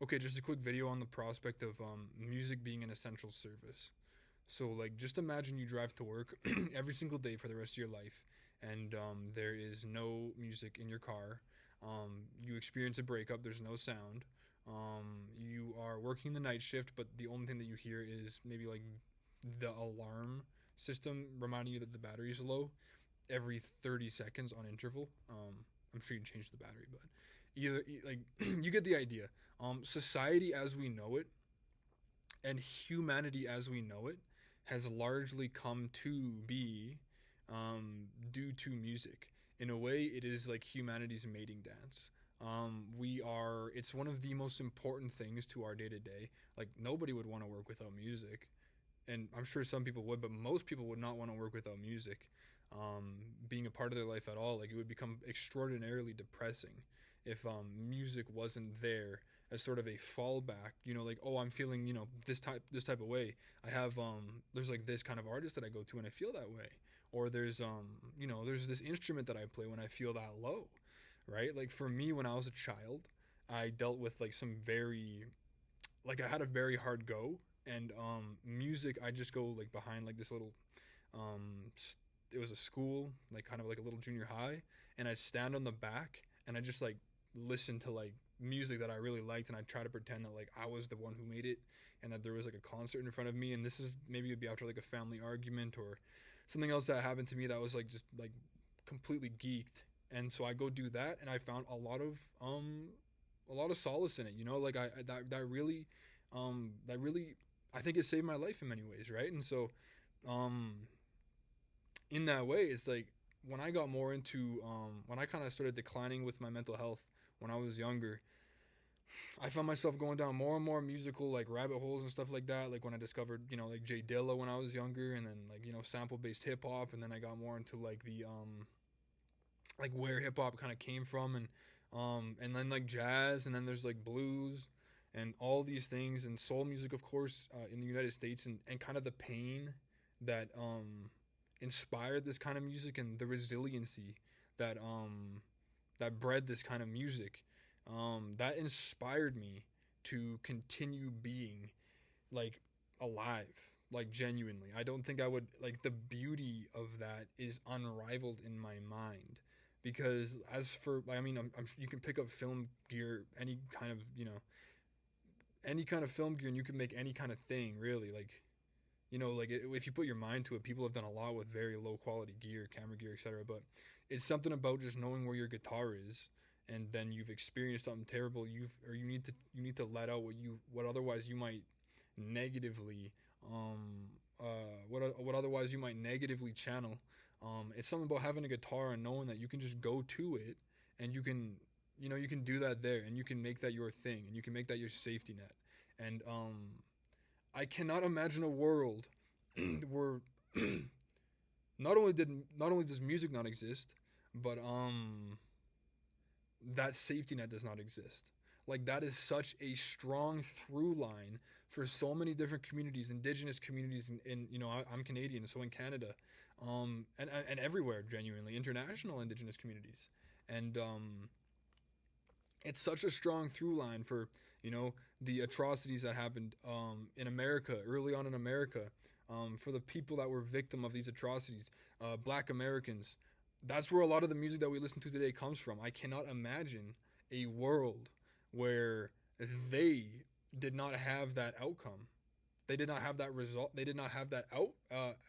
Okay, just a quick video on the prospect of music being an essential service. So, like, just imagine you drive to work every single day for the rest of your life, and there is no music in your car. You experience a breakup, there's no sound. You are working the night shift, but the only thing that you hear is maybe like the alarm system reminding you that the battery is low every 30 seconds on interval. I'm sure you can change the battery, but either like you get the idea. Society as we know it and humanity as we know it has largely come to be due to music. In a way, it is like humanity's mating dance. We are. It's one of the most important things to our day to day. Like nobody would want to work without music, and I'm sure some people would, but most people would not want to work without music being a part of their life at all. Like it would become extraordinarily depressing if music wasn't there as sort of a fallback. Like oh, I'm feeling this type of way. I have there's like this kind of artist that I go to and I feel that way, or there's this instrument that I play when I feel that low, right? Like for me, when I was a child, I dealt with like some very like I had a very hard go and music I just go like behind like this little um it was a school like kind of like a little junior high, and I'd stand on the back and I just like listen to like music that I really liked, and I'd try to pretend that like I was the one who made it and that there was like a concert in front of me, and this is maybe it'd be after like a family argument or something else that happened to me that was like just like completely geeked. And so I go do that and I found a lot of solace in it, like that really I think it saved my life in many ways, right? And so um in that way it's like when I got more into when I kind of started declining with my mental health when I was younger, I found myself going down more and more musical like rabbit holes and stuff like that. Like when I discovered, like Jay Dilla when I was younger, and then like sample based hip hop, and then I got more into like the like where hip hop kind of came from, and then like jazz, and then there's like blues and all these things, and soul music of course in the United States, and kind of the pain that inspired this kind of music, and the resiliency that that bred this kind of music, that inspired me to continue being like alive, like genuinely. I don't think I would like the beauty of that is unrivaled in my mind, because as for I mean I'm sure you can pick up film gear, any kind of film gear, and you can make any kind of thing really, like like if you put your mind to it, people have done a lot with very low quality gear, camera gear, etc. But it's something about just knowing where your guitar is, and then you've experienced something terrible. You need to let out what otherwise you might negatively what otherwise you might negatively channel. It's something about having a guitar and knowing that you can just go to it, and you can do that there, and you can make that your thing, and you can make that your safety net. And I cannot imagine a world where not only does music not exist, but that safety net does not exist. Like that is such a strong through line for so many different communities, indigenous communities, in I'm Canadian, so in Canada, and everywhere, genuinely international indigenous communities, and it's such a strong through line for the atrocities that happened in America early on in America, for the people that were victim of these atrocities, Black Americans. That's where a lot of the music that we listen to today comes from. I cannot imagine a world where they did not have that outcome. They did not have that result. They did not have that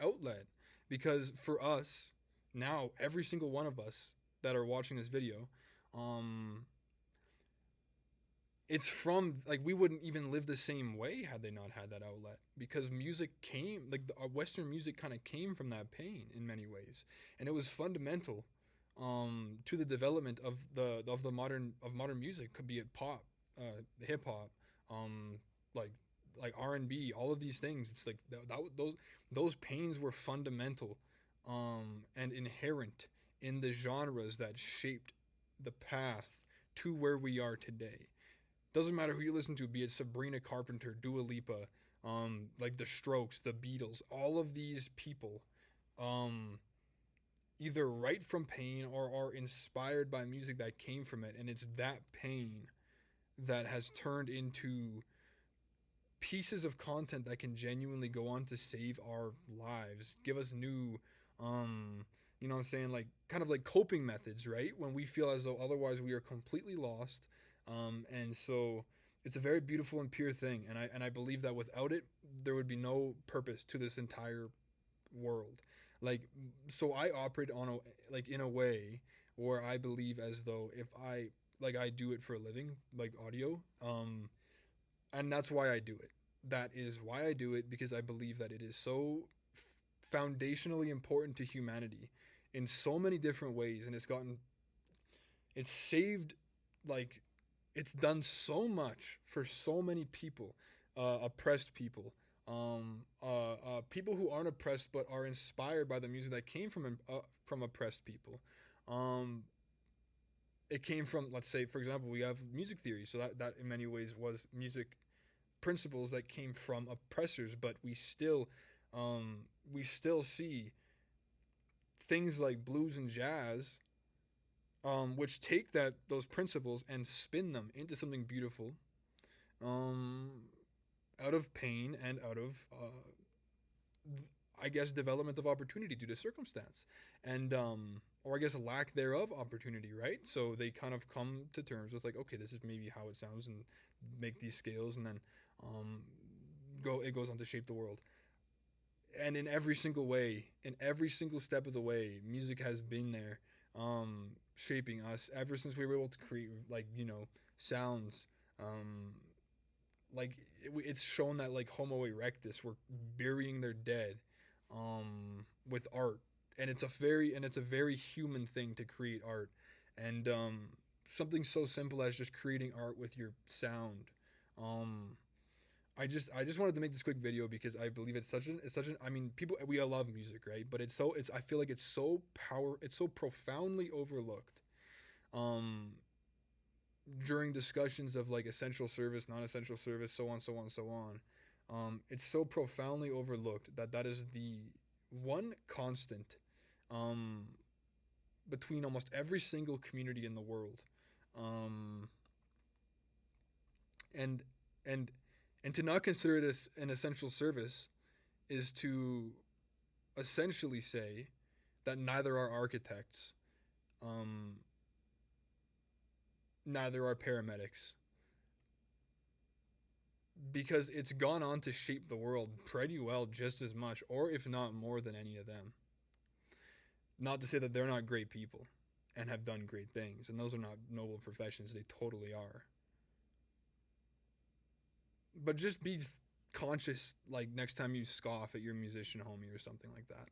outlet, because for us now, every single one of us that are watching this video, um, it's from like we wouldn't even live the same way had they not had that outlet, because music came like our Western music kind of came from that pain in many ways, and it was fundamental to the development of the modern music, could be it pop, hip hop, um like R&B, all of these things. It's like those pains were fundamental and inherent in the genres that shaped the path to where we are today. Doesn't matter who you listen to, be it Sabrina Carpenter, Dua Lipa, like the Strokes, the Beatles, all of these people, um, either write from pain or are inspired by music that came from it, and it's that pain that has turned into pieces of content that can genuinely go on to save our lives, give us new, you know what I'm saying, like kind of like coping methods, right? When we feel as though otherwise we are completely lost. And so it's a very beautiful and pure thing, and I believe that without it, there would be no purpose to this entire world. Like, so I operate on a like in a way where I believe as though if I like I do it for a living, like audio, and that's why I do it. That is why I do it, because I believe that it is so foundationally important to humanity in so many different ways, and it's saved, like it's done so much for so many people, oppressed people, people who aren't oppressed but are inspired by the music that came from oppressed people. Um, it came from, let's say, for example, we have music theory, so that in many ways was music principles that came from oppressors, but we still see things like blues and jazz, which take those principles and spin them into something beautiful, um, out of pain and out of I guess development of opportunity due to circumstance, and or I guess lack thereof opportunity, right? So they kind of come to terms with like, okay, this is maybe how it sounds, and make these scales, and then um, it goes on to shape the world. And in every single way, in every single step of the way, music has been there, shaping us ever since we were able to create, like, sounds. Um, like it's shown that like Homo erectus were burying their dead, with art, and it's a very human thing to create art, and something so simple as just creating art with your sound. Um, I just wanted to make this quick video because I believe it's such an I mean, people, we all love music, right? But it's I feel like it's so profoundly overlooked. Um, During discussions of like essential service, non-essential service, so on, so on, so on. It's so profoundly overlooked that is the one constant, um, between almost every single community in the world, um, and and and to not consider it as an essential service is to essentially say that neither are architects, um, neither are paramedics, because it's gone on to shape the world pretty well just as much, or if not more than any of them. Not to say that they're not great people and have done great things, and those are not noble professions, they totally are. But just be conscious, like next time you scoff at your musician homie or something like that.